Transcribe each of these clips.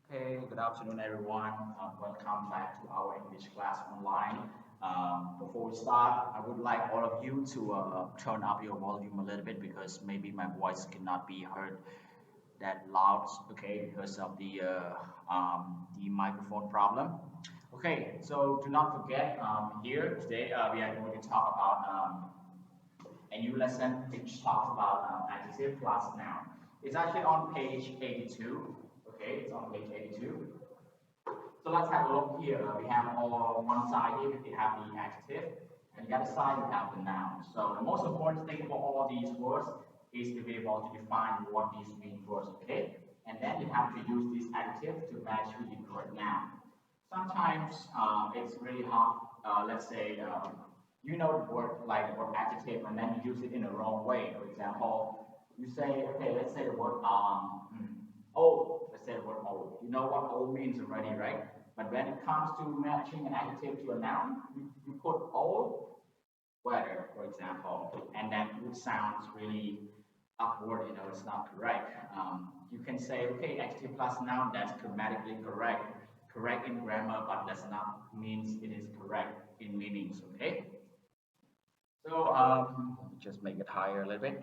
Hey, good afternoon, everyone. Welcome back to our English class online. Before we start, I would like all of you to turn up your volume a little bit because maybe my voice cannot be heard that loud, okay, because of the microphone problem. Okay, so do not forget here today we are going to talk about a new lesson which talks about adjective plus noun. It's actually on page 82. Okay, it's on page 82. So let's have a look here. We have on one side here we have the adjective, and the other side we have the noun. So the most important thing for all these words is to be able to define what these mean first, okay? And then you have to use this adjective to match with the correct noun. Sometimes it's really hard. Let's say you know the word like the word adjective, and then you use it in the wrong way. For example, you say, okay, let's say the word old. Let's say the word old. You know what old means already, right? But when it comes to matching an adjective to a noun, you put old weather, for example, and that would sound really upward, it's not correct. You can say, okay, adjective plus noun, that's grammatically correct, correct in grammar, but does not mean it is correct in meanings, okay? So just make it higher a little bit.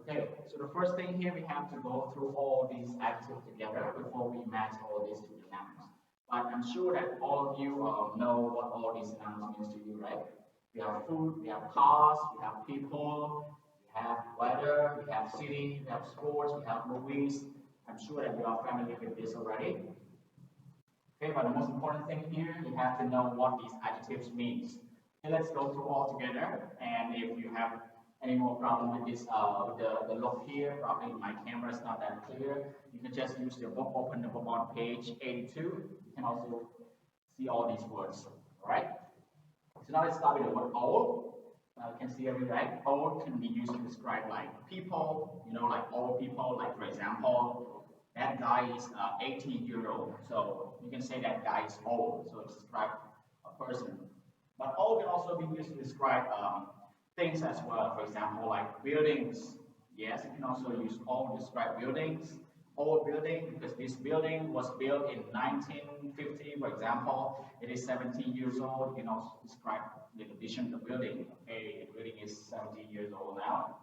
Okay, so the first thing here we have to go through all these adjectives together before we match all these to the nouns. But I'm sure that all of you know what all these nouns means to you, right? We have food, we have cars, we have people, we have weather, we have city, we have sports, we have movies. I'm sure that you are familiar with this already. Okay, but the most important thing here, you have to know what these adjectives means. Okay, let's go through all together. And if you have any more problem with this, with the look here, probably my camera is not that clear. You can just use the book, open the book on page 82. You can also see all these words. All right. So now let's start with the word old. You can see every right. Old can be used to describe like people, like old people. Like for example, that guy is 18 years old. So you can say that guy is old. So it's describe a person. But old can also be used to describe things as well. For example, like buildings. Yes, you can also use old to describe buildings. Old building because this building was built in 1950, for example. It is 17 years old. You can also describe the condition of the building. Okay, the building is 17 years old now.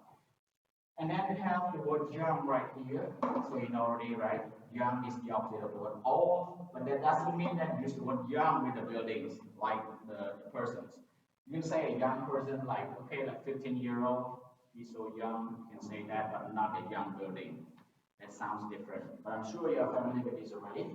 And then we have the word young right here. So you know already, right? Young is the opposite of the word old, but that doesn't mean that you use the word young with the buildings, like the persons. You can say a young person, like, okay, like 15-year-old, he's so young, you can say that, but not a young building. That sounds different. But I'm sure you are familiar with this already.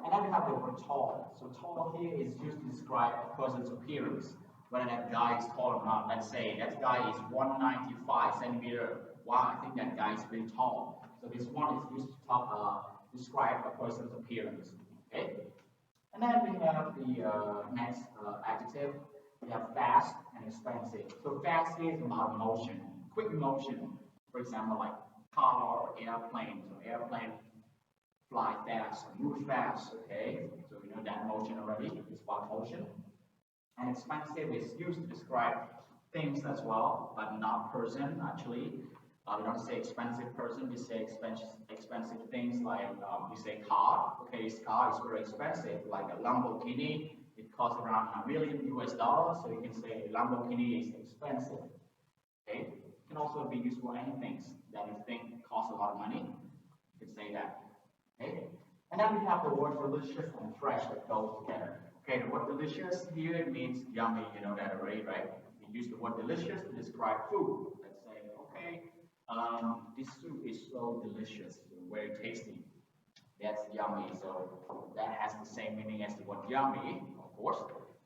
And then we have the word tall. So tall here is used to describe a person's appearance, whether that guy is tall or not. Let's say that guy is 195 centimeter. Wow, I think that guy is very tall. So this one is used to describe a person's appearance. Okay. And then we have the next adjective. We have fast and expensive. So fast is about motion, quick motion. For example, like car or airplane. So airplane fly fast, move fast, okay? So we know that motion already is about motion. And expensive is used to describe things as well, but not person actually. We don't say expensive person, we say expensive things like we say car. Okay, this car is very expensive, like a Lamborghini. It costs around $1 million US, so you can say Lamborghini is expensive. Okay, it can also be used for anything that you think costs a lot of money. You can say that. Okay? And then we have the word delicious and fresh that goes together. Okay, the word delicious here means yummy, you know that already, right? We use the word delicious to describe food. Let's say, okay, this soup is so delicious, very tasty. That's yummy. So that has the same meaning as the word yummy, of course.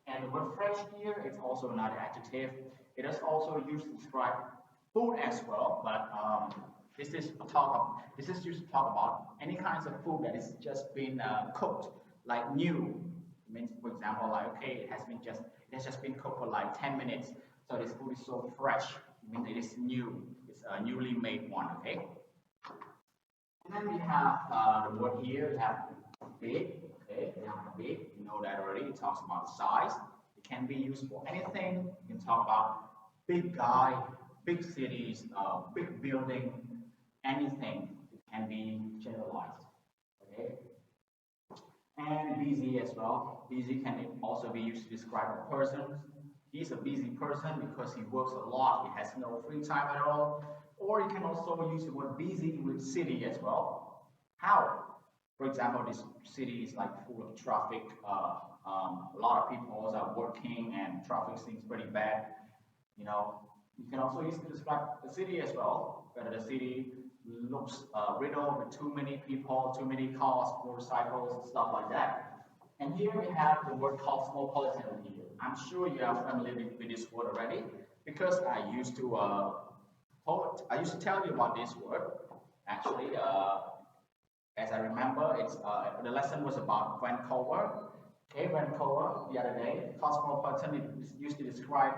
And the word fresh here, it's also another adjective. It is also used to describe food as well, but this is used to talk about any kinds of food that is just been cooked, like new. It means, for example, like okay, it has just been cooked for like 10 minutes, so this food is so fresh. It means it is new. It's a newly made one. Okay. And then we have the word here. We have big. Okay, we have big. You know that already. It talks about size. It can be used for anything. You can talk about big guy, big cities, big building, anything. It can be generalized. Okay. busy as well. Busy can also be used to describe a person. He's a busy person because he works a lot. He has no free time at all. Or you can also use the word busy with city as well. How? For example, this city is like full of traffic. A lot of people are working and traffic seems pretty bad. You know, you can also use it to describe the city as well. Whether the city looks riddled with too many people, too many cars, motorcycles, and stuff like that. And here we have the word cosmopolitan here. I'm sure you are familiar with this word already because I used to tell you about this word. Actually, as I remember, it's the lesson was about Vancouver. Okay, Vancouver the other day. Cosmopolitan is used to describe,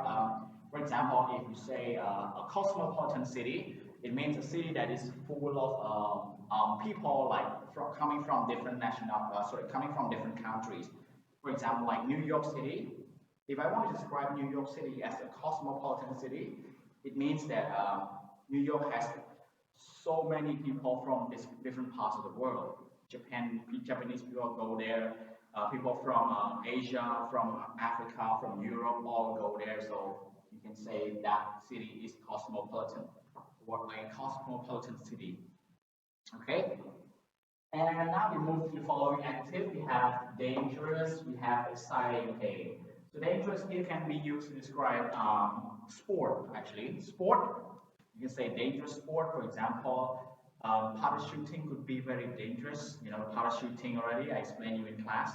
for example, if you say a cosmopolitan city, it means a city that is full of people like coming from coming from different countries. For example, like New York City. If I want to describe New York City as a cosmopolitan city, it means that New York has so many people from different parts of the world. Japanese people go there. People from Asia, from Africa, from Europe, all go there. So you can say that city is cosmopolitan, or a cosmopolitan city. Okay. And now we move to the following adjective. We have dangerous, we have exciting. Okay. So dangerous here can be used to describe sport, actually. Sport, you can say dangerous sport. For example, parachuting could be very dangerous. You know, parachuting already, I explained you in class.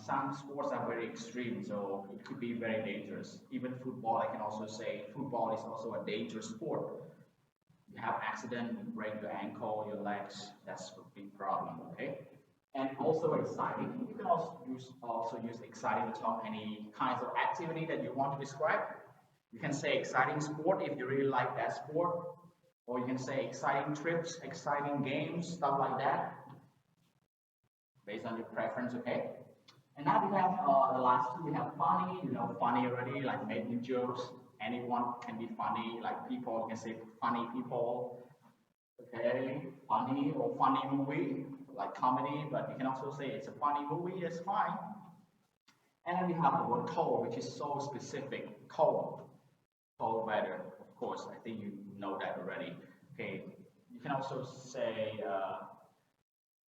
Some sports are very extreme, so it could be very dangerous. Even football, I can also say football is also a dangerous sport. You have accident, you break your ankle, your legs, that's a big problem, okay? And also exciting. You can also use exciting to talk any kinds of activity that you want to describe. You can say exciting sport if you really like that sport, or you can say exciting trips, exciting games, stuff like that, based on your preference, okay? And now we have the last two. We have funny, you know, funny already, like making jokes. Anyone can be funny, like people, you can say funny people, okay? Funny or funny movie, like comedy, but you can also say it's a funny movie, that's fine. And then we have the word cold, which is so specific, cold. Cold weather, of course, I think you know that already. Okay, you can also say,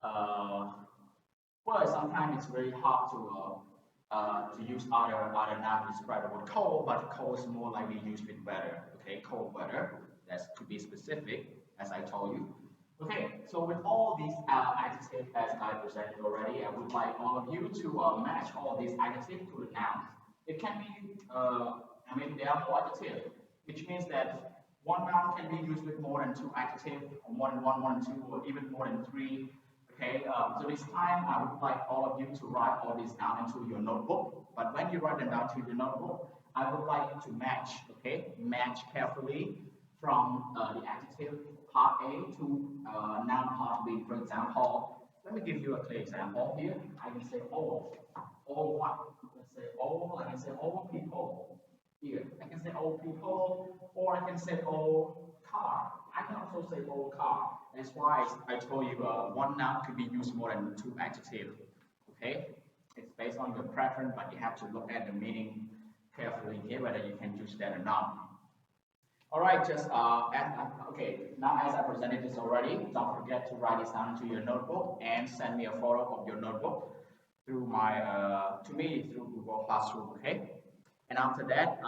well, sometimes it's very hard to use other noun to describe the word cold, but cold is more likely used with weather. Okay, cold weather, that's to be specific, as I told you. Okay, so with all these adjectives as I presented already, I would like all of you to match all these adjectives to the nouns. It can be, there are more adjectives, which means that one noun can be used with more than two adjectives, or more than one, more than two, or even more than three. Okay, so this time I would like all of you to write all these down into your notebook. But when you write them down to your notebook, I would like you to match, okay, match carefully from the adjective part A to noun part B. For example, let me give you a clear example here. I can say all what? I can say all, I can say all people. Here, I can say old people, or I can say old car. I can also say old car. That's why I told you one noun could be used more than two adjectives. Okay, it's based on your preference, but you have to look at the meaning carefully here whether you can use that or not. All right, okay. Now as I presented this already, don't forget to write this down into your notebook and send me a photo of your notebook through to me through Google Classroom. Okay. And after that,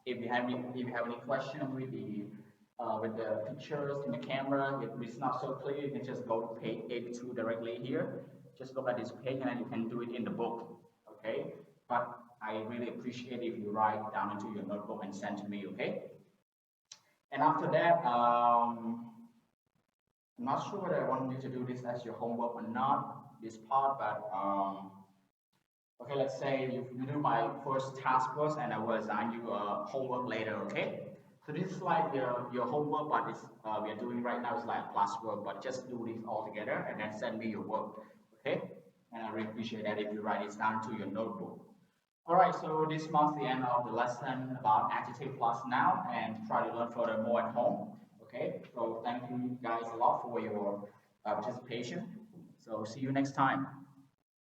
if you have any questions with the pictures in the camera, if it's not so clear, you can just go to page 82 directly here. Just look at this page and then you can do it in the book. Okay? But I really appreciate if you write down into your notebook and send to me. Okay? And after that, I'm not sure whether I want you to do this as your homework or not, this part, but okay, let's say you do my first task first, and I will assign you homework later, okay? So this is like your homework, but we are doing right now is like class work, but just do this all together and then send me your work, okay? And I really appreciate that if you write this down to your notebook. All right, so this marks the end of the lesson about adjective plus noun, and try to learn furthermore at home, okay? So thank you guys a lot for your participation. So see you next time.